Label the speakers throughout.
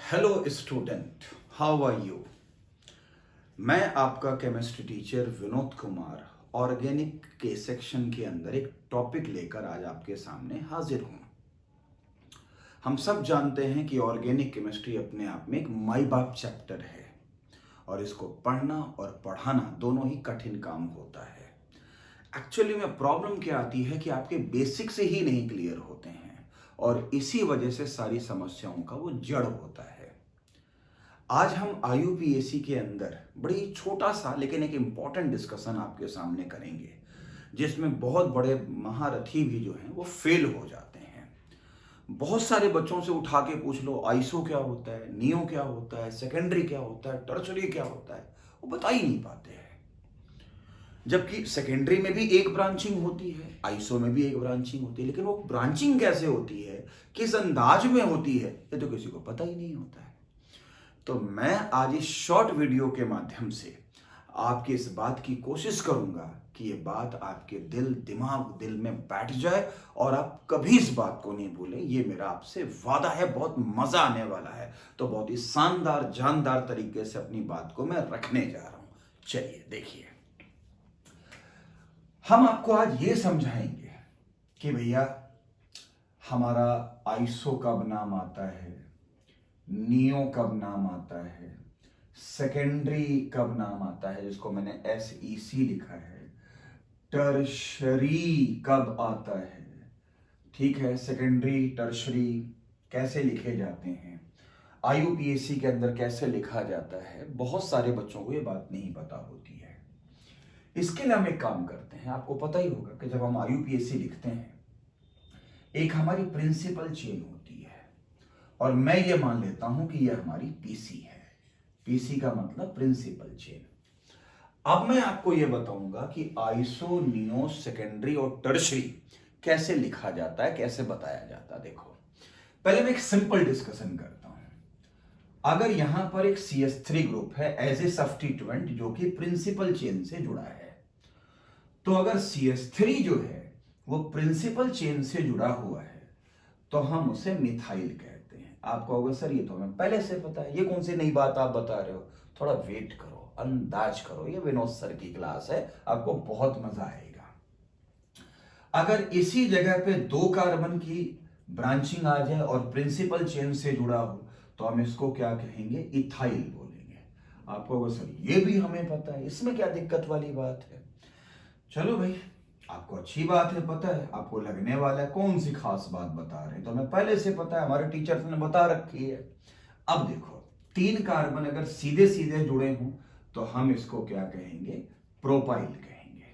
Speaker 1: Hello student, how are you. मैं आपका chemistry teacher Vinod Kumar organic के सेक्शन के अंदर एक टॉपिक लेकर आज आपके सामने हाजिर हूं। हम सब जानते हैं कि ऑर्गेनिक केमिस्ट्री अपने आप में एक माई बाप चैप्टर है और इसको पढ़ना और पढ़ाना दोनों ही कठिन काम होता है। एक्चुअली में प्रॉब्लम क्या आती है कि आपके बेसिक से ही नहीं क्लियर होते हैं और इसी वजह से सारी समस्याओं का वो जड़ होता है। आज हम आईयूपीएसी के अंदर बड़ी छोटा सा लेकिन एक इम्पॉर्टेंट डिस्कशन आपके सामने करेंगे, जिसमें बहुत बड़े महारथी भी जो हैं वो फेल हो जाते हैं। बहुत सारे बच्चों से उठा के पूछ लो आईसो क्या होता है, नियो क्या होता है, सेकेंडरी क्या होता है, टर्शरी क्या होता है, वो बता ही नहीं पाते हैं। जबकि सेकेंडरी में भी एक ब्रांचिंग होती है, आईसो में भी एक ब्रांचिंग होती है, लेकिन वो ब्रांचिंग कैसे होती है, किस अंदाज में होती है, ये तो किसी को पता ही नहीं होता है। तो मैं आज इस शॉर्ट वीडियो के माध्यम से आपकी इस बात की कोशिश करूंगा कि ये बात आपके दिल में बैठ जाए और आप कभी इस बात को नहीं भूलें। ये मेरा आपसे वादा है, बहुत मजा आने वाला है। तो बहुत ही शानदार जानदार तरीके से अपनी बात को मैं रखने जा रहा हूं। चलिए देखिए, हम आपको आज ये समझाएंगे कि भैया हमारा आईसो कब नाम आता है, नियो कब नाम आता है, सेकेंडरी कब नाम आता है जिसको मैंने SEC लिखा है, टर्शरी कब आता है, ठीक है, सेकेंडरी टर्शरी कैसे लिखे जाते हैं, आईयूपीएसी के अंदर कैसे लिखा जाता है। बहुत सारे बच्चों को ये बात नहीं पता होती है। इसके लिए हम एक काम करते हैं, आपको पता ही होगा कि जब हम आईयूपीएसी लिखते हैं एक हमारी प्रिंसिपल चेन होती है और मैं ये मान लेता हूं कि यह हमारी पीसी है। पीसी का मतलब प्रिंसिपल चेन। अब मैं आपको यह बताऊंगा कि आइसो, नियो, सेकेंडरी और टर्शरी कैसे लिखा जाता है, कैसे बताया जाता है। देखो, पहले मैं एक सिंपल डिस्कशन करता हूं। अगर यहां पर एक CH3 ग्रुप है एज ए सब्स्टिट्यूएंट जो कि प्रिंसिपल चेन से जुड़ा है, तो अगर CH3 जो है वो प्रिंसिपल चेन से जुड़ा हुआ है तो हम उसे मिथाइल कहते हैं। आपको होगा सर ये तो हमें पहले से पता है, ये कौन सी नई बात आप बता रहे हो। थोड़ा वेट करो, अंदाज करो, ये विनोद सर की क्लास है, आपको बहुत मजा आएगा। अगर इसी जगह पे 2 कार्बन की ब्रांचिंग आ जाए और प्रिंसिपल चेन से जुड़ा हो तो हम इसको क्या कहेंगे, इथाइल बोलेंगे। आपको होगा सर ये भी हमें पता है, इसमें क्या दिक्कत वाली बात है। चलो भाई, आपको अच्छी बात है, पता है, आपको लगने वाला है कौन सी खास बात बता रहे हैं, तो हमें पहले से पता है, हमारे टीचर्स ने बता रखी है। अब देखो, 3 कार्बन अगर सीधे सीधे जुड़े हों तो हम इसको क्या कहेंगे, प्रोपाइल कहेंगे।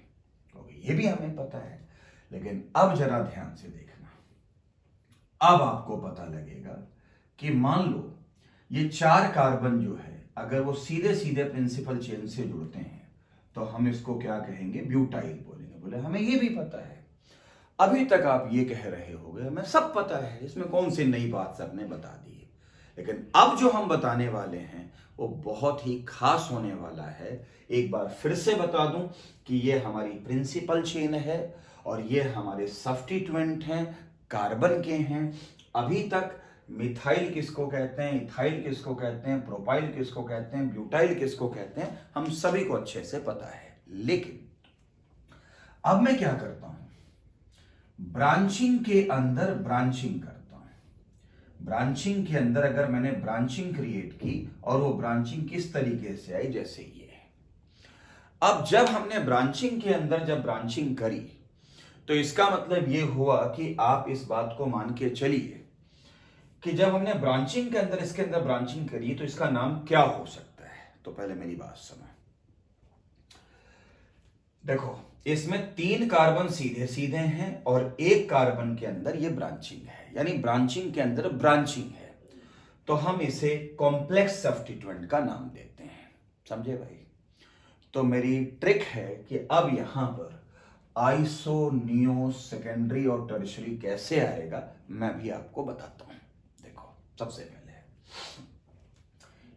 Speaker 1: तो ये भी हमें पता है, लेकिन अब जरा ध्यान से देखना। अब आपको पता लगेगा कि मान लो ये 4 कार्बन जो है अगर वो सीधे सीधे प्रिंसिपल चेन से जुड़ते हैं तो हम इसको क्या कहेंगे, ब्यूटाइल बोलेंगे। बोले हमें ये भी पता है। अभी तक आप ये कह रहे होंगे हमें सब पता है, इसमें कौन सी नई बात सर ने बता दी है। लेकिन अब जो हम बताने वाले हैं वो बहुत ही खास होने वाला है। एक बार फिर से बता दूं कि ये हमारी प्रिंसिपल चेन है और ये हमारे सब्स्टिट्यूएंट हैं, कार्बन के हैं। अभी तक मिथाइल किसको कहते हैं, इथाइल किसको कहते हैं, प्रोपाइल किसको कहते हैं, ब्यूटाइल किसको कहते हैं, हम सभी को अच्छे से पता है। लेकिन अब मैं क्या करता हूं, ब्रांचिंग के अंदर ब्रांचिंग करता हूं। ब्रांचिंग के अंदर अगर मैंने ब्रांचिंग क्रिएट की और वो ब्रांचिंग किस तरीके से आई, जैसे ये है। अब जब हमने ब्रांचिंग के अंदर जब ब्रांचिंग करी तो इसका मतलब ये हुआ कि आप इस बात को मान के चलिए कि जब हमने ब्रांचिंग के अंदर इसके अंदर ब्रांचिंग करी तो इसका नाम क्या हो सकता है। तो पहले मेरी बात सुनो। देखो, इसमें 3 कार्बन सीधे सीधे हैं और 1 कार्बन के अंदर ये ब्रांचिंग है, यानी ब्रांचिंग के अंदर ब्रांचिंग है, तो हम इसे कॉम्प्लेक्स सब्स्टिट्यूएंट का नाम देते हैं। समझे भाई। तो मेरी ट्रिक है कि अब यहां पर आइसो, नियो, सेकेंडरी और टर्शरी कैसे आएगा मैं भी आपको बताता हूं। देखो, सबसे पहले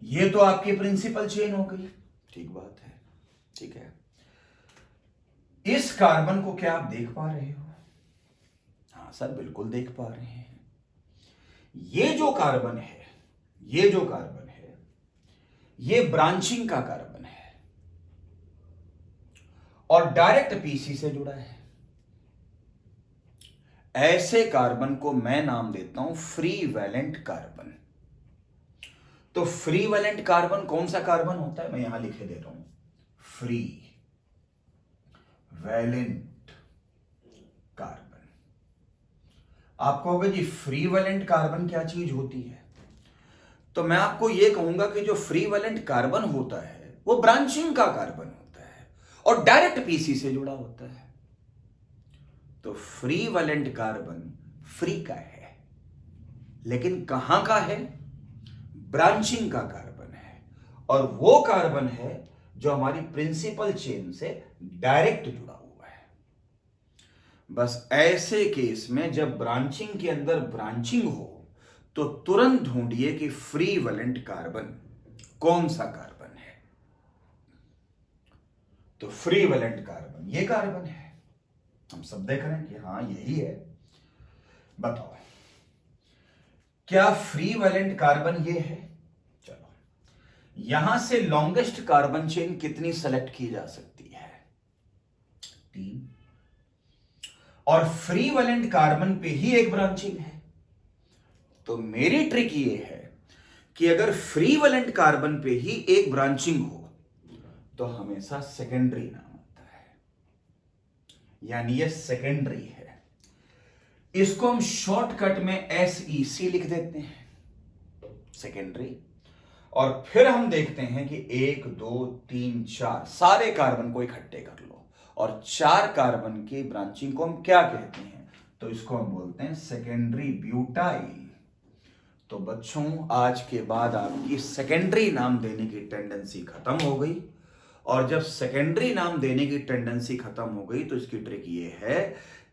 Speaker 1: ये तो आपकी प्रिंसिपल चेन हो गई, ठीक बात है, ठीक है। इस कार्बन को क्या आप देख पा रहे हो? हाँ सर, बिल्कुल देख पा रहे हैं। ये जो कार्बन है ये जो कार्बन है ये ब्रांचिंग का कार्बन है और डायरेक्ट पीसी से जुड़ा है। ऐसे कार्बन को मैं नाम देता हूं फ्री वैलेंट कार्बन। तो फ्री वैलेंट कार्बन कौन सा कार्बन होता है, मैं यहां लिखे दे रहा हूं, फ्री वैलेंट कार्बन। आप कहोगे जी फ्री वैलेंट कार्बन क्या चीज होती है, तो मैं आपको यह कहूंगा कि जो फ्री वैलेंट कार्बन होता है वो ब्रांचिंग का कार्बन होता है और डायरेक्ट पीसी से जुड़ा होता है। तो फ्री वैलेंट कार्बन फ्री का है, लेकिन कहां का है, ब्रांचिंग का कार्बन है। और वो कार्बन है जो हमारी प्रिंसिपल चेन से डायरेक्ट जुड़ा हुआ है। बस ऐसे केस में जब ब्रांचिंग के अंदर ब्रांचिंग हो तो तुरंत ढूंढिए कि फ्री वैलेंट कार्बन कौन सा कार्बन है। तो फ्री वैलेंट कार्बन ये कार्बन है, हम सब देख रहे हैं कि हां यही है। बताओ क्या फ्री वैलेंट कार्बन ये है। चलो यहां से लॉन्गेस्ट कार्बन चेन कितनी सेलेक्ट की जा सकती है, 3। और फ्री वैलेंट कार्बन पे ही एक ब्रांचिंग है। तो मेरी ट्रिक ये है कि अगर फ्री वैलेंट कार्बन पे ही एक ब्रांचिंग हो तो हमेशा सेकेंडरी नाम आता है, यानी ये सेकेंडरी है। इसको हम शॉर्टकट में SEC लिख देते हैं, सेकेंडरी। और फिर हम देखते हैं कि 1 2 3 4 सारे कार्बन को इकट्ठे कर लो और 4 कार्बन की ब्रांचिंग को हम क्या कहते हैं, तो इसको हम बोलते हैं सेकेंडरी ब्यूटाइल। तो बच्चों आज के बाद आपकी सेकेंडरी नाम देने की टेंडेंसी खत्म हो गई। और जब सेकेंडरी नाम देने की टेंडेंसी खत्म हो गई तो इसकी ट्रिक ये है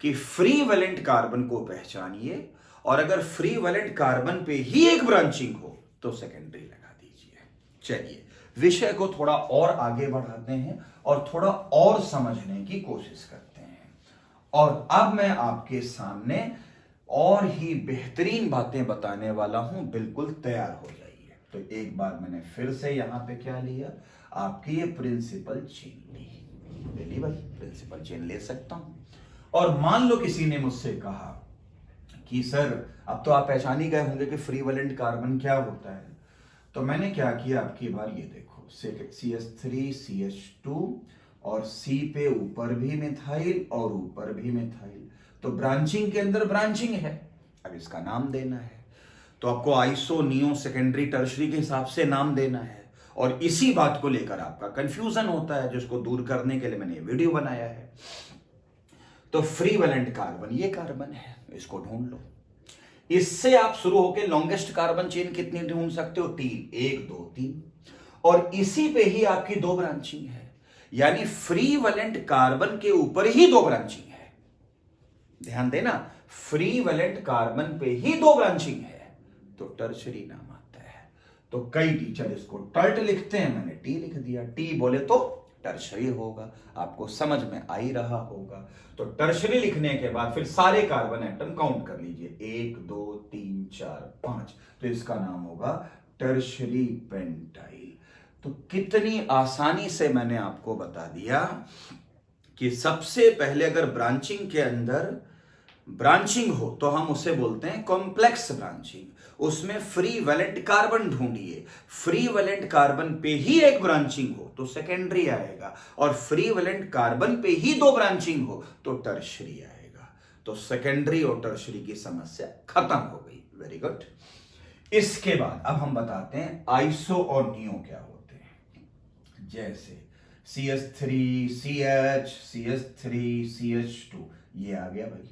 Speaker 1: कि फ्री वैलेंट कार्बन को पहचानिए और अगर फ्री वैलेंट कार्बन पे ही एक ब्रांचिंग हो तो सेकेंडरी लगा दीजिए। चलिए विषय को थोड़ा और आगे बढ़ाते हैं और थोड़ा और समझने की कोशिश करते हैं। और अब मैं आपके सामने और ही बेहतरीन बातें बताने वाला हूं, बिल्कुल तैयार हो जाइए। तो एक बार मैंने फिर से यहां पे क्या लिया, आपकी ये प्रिंसिपल चेन ले ली भाई, प्रिंसिपल चेन ले सकता हूं। और मान लो किसी ने मुझसे कहा कि सर अब तो आप पहचान ही गए होंगे कि फ्री वैलेंट कार्बन क्या होता है। तो मैंने क्या किया, आपकी बार ये देखो, CH3 CH2 और C पे ऊपर भी मिथाइल और ऊपर भी मिथाइल। तो ब्रांचिंग के अंदर ब्रांचिंग है, अब इसका नाम देना है। तो आपको आइसो नियो सेकेंडरी टर्शरी के हिसाब से नाम देना है। और इसी बात को लेकर आपका कंफ्यूजन होता है, जिसको दूर करने के लिए मैंने वीडियो बनाया है। तो फ्री वैलेंट कार्बन ये कार्बन है, इसको ढूंढ लो। इससे आप शुरू होकर लॉन्गेस्ट कार्बन चेन कितनी ढूंढ सकते हो, 3, 1 2 3। और इसी पे ही आपकी 2 ब्रांचिंग है, यानी फ्री वैलेंट कार्बन के ऊपर ही 2 ब्रांचिंग है। ध्यान देना, फ्री वैलेंट कार्बन पे ही 2 ब्रांचिंग है तो टर्शरी नाम आता है। तो कई टीचर इसको टर्ट लिखते हैं, मैंने टी लिख दिया। टी बोले तो टर्शरी होगा, आपको समझ में आ ही रहा होगा। तो टर्शरी लिखने के बाद फिर सारे कार्बन एटम काउंट कर लीजिए, 1 2 3 4 5। तो इसका नाम होगा टर्शरी पेंटाइल। तो कितनी आसानी से मैंने आपको बता दिया कि सबसे पहले अगर ब्रांचिंग के अंदर ब्रांचिंग हो तो हम उसे बोलते हैं कॉम्प्लेक्स ब्रांचिंग। उसमें फ्री वैलेंट कार्बन ढूंढिए, फ्री वैलेंट कार्बन पे ही एक ब्रांचिंग हो तो सेकेंडरी आएगा, और फ्री वैलेंट कार्बन पे ही 2 ब्रांचिंग हो तो टर्शरी आएगा। तो सेकेंडरी और टर्शरी की समस्या खत्म हो गई। Very good. इसके बाद अब हम बताते हैं आइसो और नियो क्या होते हैं। जैसे CH3 CH CH3 CH2 ये आ गया भाई।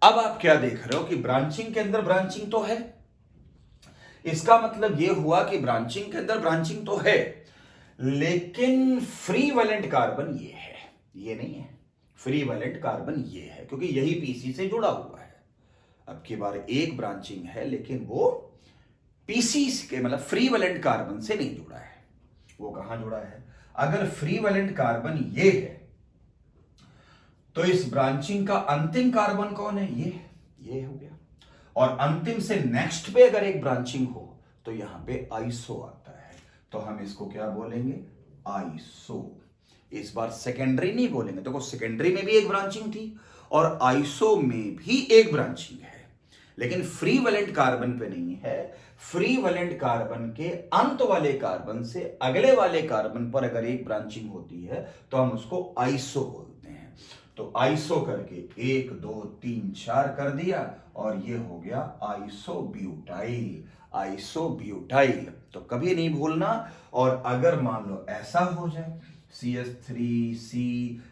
Speaker 1: अब आप क्या देख रहे हो कि ब्रांचिंग के अंदर ब्रांचिंग तो है, इसका मतलब यह हुआ कि ब्रांचिंग के अंदर ब्रांचिंग तो है, लेकिन फ्री वैलेंट कार्बन ये है, ये नहीं है। फ्री वैलेंट कार्बन ये है क्योंकि यही पीसी से जुड़ा हुआ है। अब की बार एक ब्रांचिंग है लेकिन वो पीसी के मतलब फ्री वैलेंट कार्बन से नहीं जुड़ा है। वो कहां जुड़ा है, अगर फ्री वैलेंट कार्बन ये है तो इस ब्रांचिंग का अंतिम कार्बन कौन है, ये हो गया। और अंतिम से नेक्स्ट पे अगर एक ब्रांचिंग हो तो यहाँ पे आइसो आता है, तो हम इसको क्या बोलेंगे, आइसो। इस बार सेकेंडरी नहीं बोलेंगे, देखो सेकेंडरी में भी एक ब्रांचिंग थी और आइसो में भी एक ब्रांचिंग है, लेकिन फ्री वैलेंट कार्बन पे नहीं है। फ्री वैलेंट कार्बन के अंत वाले कार्बन से अगले वाले कार्बन पर अगर एक ब्रांचिंग होती है तो हम उसको आइसो बोलते हैं। तो आइसो करके 1 2 3 4 कर दिया और ये हो गया आइसोब्यूटाइल। आइसोब्यूटाइल तो कभी नहीं भूलना। और अगर मान लो ऐसा हो जाए CH3C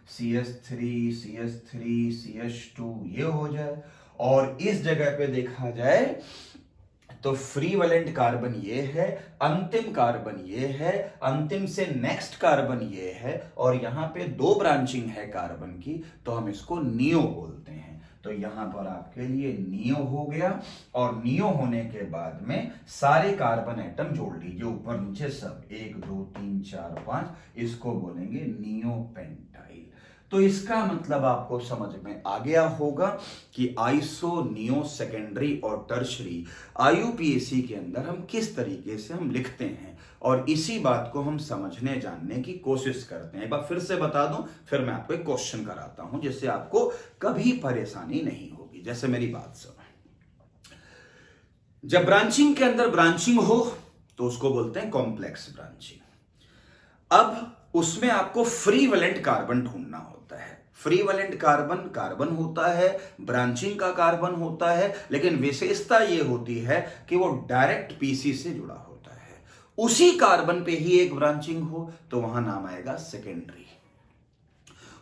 Speaker 1: CH3 CH3 CH2 ये हो जाए और इस जगह पे देखा जाए तो फ्री वैलेंट कार्बन ये है, अंतिम कार्बन ये है, अंतिम से नेक्स्ट कार्बन ये है और यहां पे 2 ब्रांचिंग है कार्बन की, तो हम इसको नियो बोलते हैं। तो यहां पर आपके लिए नियो हो गया और नियो होने के बाद में सारे कार्बन एटम जोड़ लीजिए ऊपर नीचे सब, 1 2 3 4 5, इसको बोलेंगे नियोपेंटाइल। तो इसका मतलब आपको समझ में आ गया होगा कि आइसो, नियो, सेकेंडरी और टर्शरी आईयूपीएसी के अंदर हम किस तरीके से हम लिखते हैं और इसी बात को हम समझने जानने की कोशिश करते हैं। एक बार फिर से बता दूं, फिर मैं आपको एक क्वेश्चन कराता हूं जिससे आपको कभी परेशानी नहीं होगी। जैसे मेरी बात सुनो, जब ब्रांचिंग के अंदर ब्रांचिंग हो तो उसको बोलते हैं कॉम्प्लेक्स ब्रांचिंग। अब उसमें आपको फ्री वैलेंट कार्बन ढूंढना होता है। फ्री वैलेंट कार्बन कार्बन होता है, ब्रांचिंग का कार्बन होता है, लेकिन विशेषता यह होती है कि वो डायरेक्ट पीसी से जुड़ा होता है। उसी कार्बन पे ही एक ब्रांचिंग हो तो वहां नाम आएगा सेकेंडरी।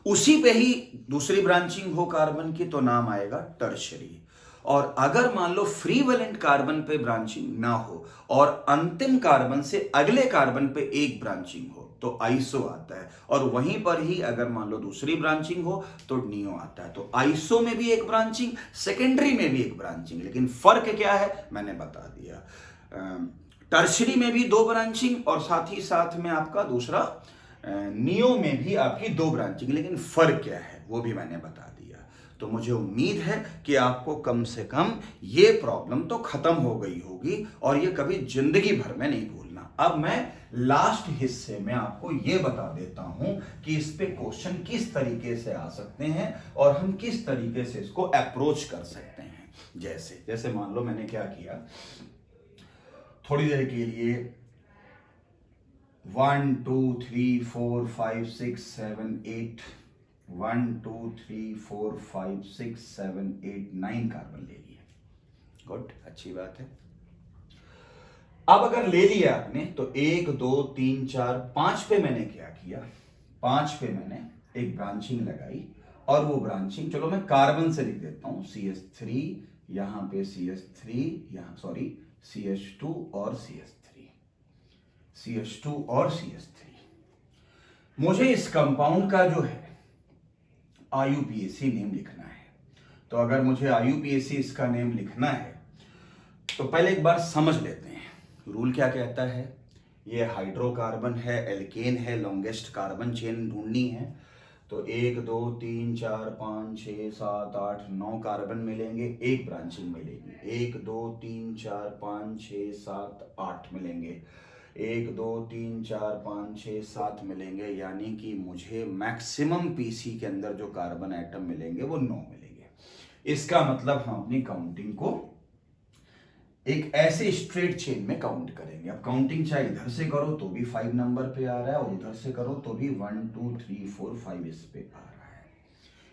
Speaker 1: उसी पे ही दूसरी ब्रांचिंग हो कार्बन की तो नाम आएगा टर्शरी। और अगर मान लो फ्री वैलेंट कार्बन पे ब्रांचिंग ना हो और अंतिम कार्बन से अगले कार्बन पे एक ब्रांचिंग हो तो आइसो आता है, और वहीं पर ही अगर मान लो दूसरी ब्रांचिंग हो तो नियो आता है। तो आइसो में भी एक ब्रांचिंग, सेकेंडरी में भी एक ब्रांचिंग, लेकिन फर्क क्या है मैंने बता दिया। टर्शरी में भी 2 ब्रांचिंग और साथ ही साथ में आपका दूसरा नियो में भी आपकी 2 ब्रांचिंग, लेकिन फर्क क्या है वो भी मैंने बता दिया। तो मुझे उम्मीद है कि आपको कम से कम ये प्रॉब्लम तो खत्म हो गई होगी और ये कभी जिंदगी भर में नहीं भूलना। अब मैं लास्ट हिस्से में आपको ये बता देता हूं कि इस पे क्वेश्चन किस तरीके से आ सकते हैं और हम किस तरीके से इसको अप्रोच कर सकते हैं। जैसे जैसे मान लो मैंने क्या किया, थोड़ी देर के लिए 1 2 3 4 5 6 7 8 1 2 3 4 5 6 7 8 9 कार्बन ले लिए। गुड, अच्छी बात है। अब अगर ले लिया आपने तो 1 2 3 4 5 पे मैंने क्या किया, 5 पे मैंने एक ब्रांचिंग लगाई और वो ब्रांचिंग, चलो मैं कार्बन से लिख देता हूं, CH3 यहां पे CH3 यहां सॉरी CH2 और CH3, CH2 और CH3। मुझे इस कंपाउंड का जो है आईयूपीएसी नेम लिखना है। तो अगर मुझे आईयूपीएसी इसका नेम लिखना है तो पहले एक बार समझ लेते हैं रूल क्या कहता है। ये हाइड्रोकार्बन है, एल्केन है, लॉन्गेस्ट कार्बन चेन ढूंढनी है। तो 1 2 3 4 5 6 7 8 9 कार्बन मिलेंगे, एक ब्रांचिंग मिलेगी। 1 2 3 4 5 6 7 8 मिलेंगे, 1 2 3 4 5 6 7 मिलेंगे, यानी कि मुझे मैक्सिमम पीसी के अंदर जो कार्बन एटम मिलेंगे वो 9 मिलेंगे। इसका मतलब हम अपनी काउंटिंग को एक ऐसे स्ट्रेट चेन में काउंट करेंगे। अब काउंटिंग चाहे इधर से करो तो भी 5 नंबर पे आ रहा है और उधर से करो तो भी 1 2 3 4 5 इस पे आ रहा है।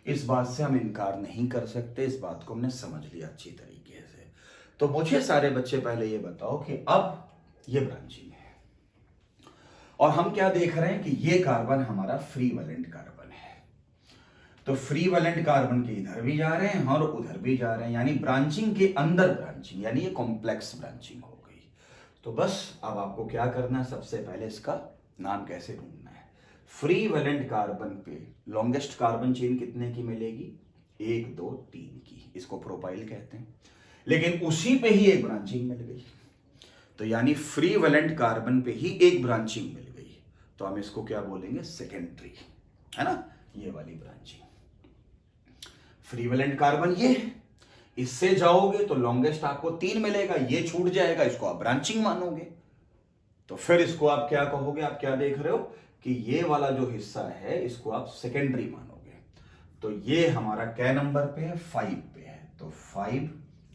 Speaker 1: इस बात से हम इनकार नहीं कर सकते, इस बात को हमने समझ लिया अच्छी तरीके से। तो मुझे सारे बच्चे पहले ये बताओ कि अब ये ब्रांचिंग है और हम क्या देख रहे हैं कि ये कार्बन हमारा फ्री वैलेंट कार्बन है। तो फ्री वैलेंट कार्बन के इधर भी जा रहे हैं और उधर भी जा रहे हैं, यानी ब्रांचिंग के अंदर ब्रांचिंग, यानी ये कॉम्प्लेक्स ब्रांचिंग हो गई। तो बस अब आपको क्या करना है, सबसे पहले इसका नाम कैसे ढूंढना है। फ्री वैलेंट कार्बन पे लॉन्गेस्ट कार्बन चेन कितने की मिलेगी, 1 2 3 की, इसको प्रोपाइल कहते हैं। लेकिन उसी पे ही एक ब्रांचिंग मिल गई, तो यानी फ्री वैलेंट कार्बन पे ही एक ब्रांचिंग मिल गई, तो हम इसको क्या बोलेंगे, सेकेंडरी, है ना, ये वाली ब्रांचिंग। फ्री वैलेंट कार्बन ये है, इससे जाओगे तो लॉन्गेस्ट आपको 3 मिलेगा, ये छूट जाएगा, इसको आप ब्रांचिंग मानोगे। तो फिर इसको आप क्या कहोगे, आप क्या देख रहे हो कि ये वाला जो हिस्सा है इसको आप सेकेंडरी मानोगे। तो ये हमारा क्या नंबर पे है, 5 पे है। तो 5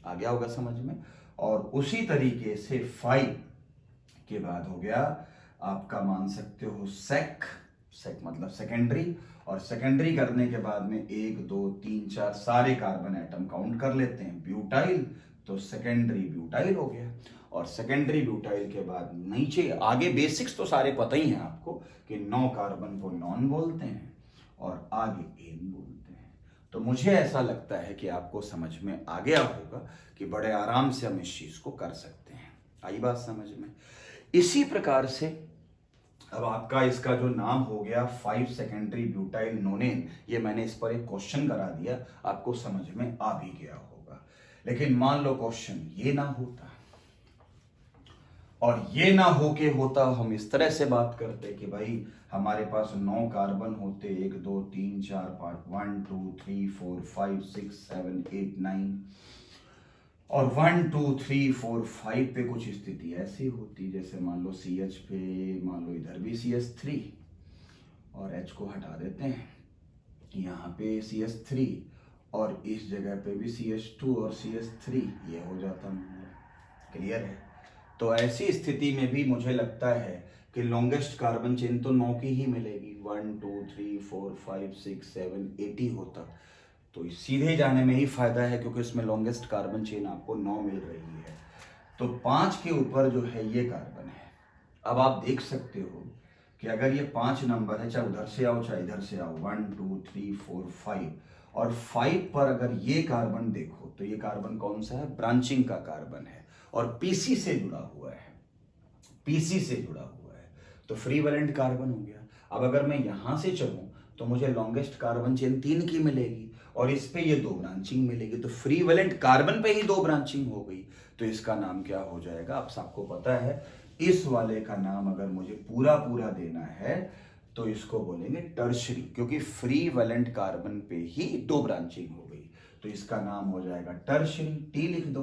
Speaker 1: आ गया होगा समझ में। और उसी तरीके से 5 के बाद हो गया आपका, मान सकते हो सेक मतलब सेकेंडरी। और सेकेंडरी करने के बाद में 1 2 3 4 सारे कार्बन एटम काउंट कर लेते हैं, ब्यूटाइल। तो सेकेंडरी ब्यूटाइल हो गया। और सेकेंडरी ब्यूटाइल के बाद नीचे आगे बेसिक्स तो सारे पता ही हैं आपको कि 9 कार्बन को नॉन बोलते हैं और आगे एन बोलते हैं। तो मुझे ऐसा लगता है कि आपको समझ में आ गया होगा कि बड़े आराम से हम इस चीज को कर सकते हैं। आई बात समझ में। इसी प्रकार से अब आपका इसका जो नाम हो गया 5 सेकेंडरी ब्यूटाइल नोनेन, ये मैंने इस पर एक क्वेश्चन करा दिया, आपको समझ में आ भी गया होगा। लेकिन मान लो क्वेश्चन ये ना होता और ये ना होके होता, हम इस तरह से बात करते कि भाई हमारे पास 9 कार्बन होते, 1 2 3 4 5 1 2 3 4 5 6 7 8 9, और 1 2 3 4 5 पे कुछ स्थिति ऐसी होती जैसे मान लो CH पे, मान लो इधर भी CH3 और H को हटा देते हैं, यहाँ पे CH3 और इस जगह पे भी CH2 और CH3, ये हो जाता नंबर। क्लियर है। तो ऐसी स्थिति में भी मुझे लगता है कि लॉन्गेस्ट कार्बन चेन तो 9 की ही मिलेगी। 1 2 3 4 5 6 7 8 ही होता। तो सीधे जाने में ही फायदा है क्योंकि इसमें लॉन्गेस्ट कार्बन चेन आपको 9 मिल रही है। तो 5 के ऊपर जो है ये कार्बन है। अब आप देख सकते हो कि अगर ये 5 नंबर है, चाहे उधर से आओ चाहे इधर से आओ, 1 2 3 4 5, और 5 पर अगर ये कार्बन देखो तो ये कार्बन कौन सा है, ब्रांचिंग का कार्बन है और पीसी से जुड़ा हुआ है, पीसी से जुड़ा हुआ है। तो फ्री वैलेंट कार्बन हो गया। अब अगर मैं यहां से चलूं तो मुझे लॉन्गेस्ट कार्बन चेन 3 की मिलेगी और इस पे ये 2 ब्रांचिंग मिलेगी। तो फ्री वैलेंट कार्बन पे ही 2 ब्रांचिंग हो गई। तो इसका नाम क्या हो जाएगा, अब सबको पता है। इस वाले का नाम अगर मुझे पूरा पूरा देना है तो इसको बोलेंगे टर्शरी, क्योंकि फ्री वैलेंट कार्बन पे ही 2 ब्रांचिंग हो गई। तो इसका नाम हो जाएगा टर्शरी। टी लिख दो,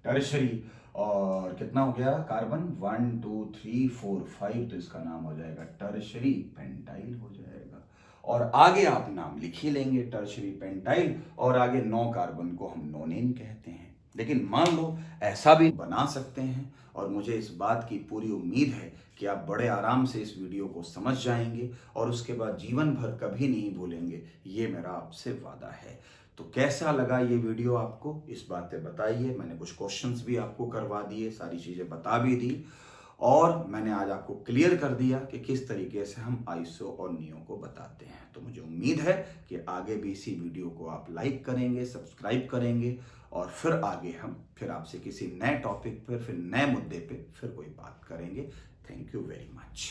Speaker 1: टर्शरी। और कितना हो गया कार्बन, 1 2 3 4 5, तो इसका नाम हो जाएगा टर्शरी पेंटाइल हो जाएगा। और आगे आप नाम लिख ही लेंगे टर्शरी पेंटाइल, और आगे 9 कार्बन को हम नोनेन कहते हैं। लेकिन मान लो ऐसा भी बना सकते हैं, और मुझे इस बात की पूरी उम्मीद है कि आप बड़े आराम से इस वीडियो को समझ जाएंगे और उसके बाद जीवन भर कभी नहीं भूलेंगे, ये मेरा आपसे वादा है। तो कैसा लगा ये वीडियो आपको, इस बात पे बताइए। मैंने कुछ क्वेश्चंस भी आपको करवा दिए, सारी चीज़ें बता भी दी, और मैंने आज आपको क्लियर कर दिया कि किस तरीके से हम आइसो और नियो को बताते हैं। तो मुझे उम्मीद है कि आगे भी इसी वीडियो को आप लाइक करेंगे, सब्सक्राइब करेंगे, और फिर आगे हम फिर आपसे किसी नए टॉपिक पर, फिर नए मुद्दे पे फिर कोई बात करेंगे। Thank you very much.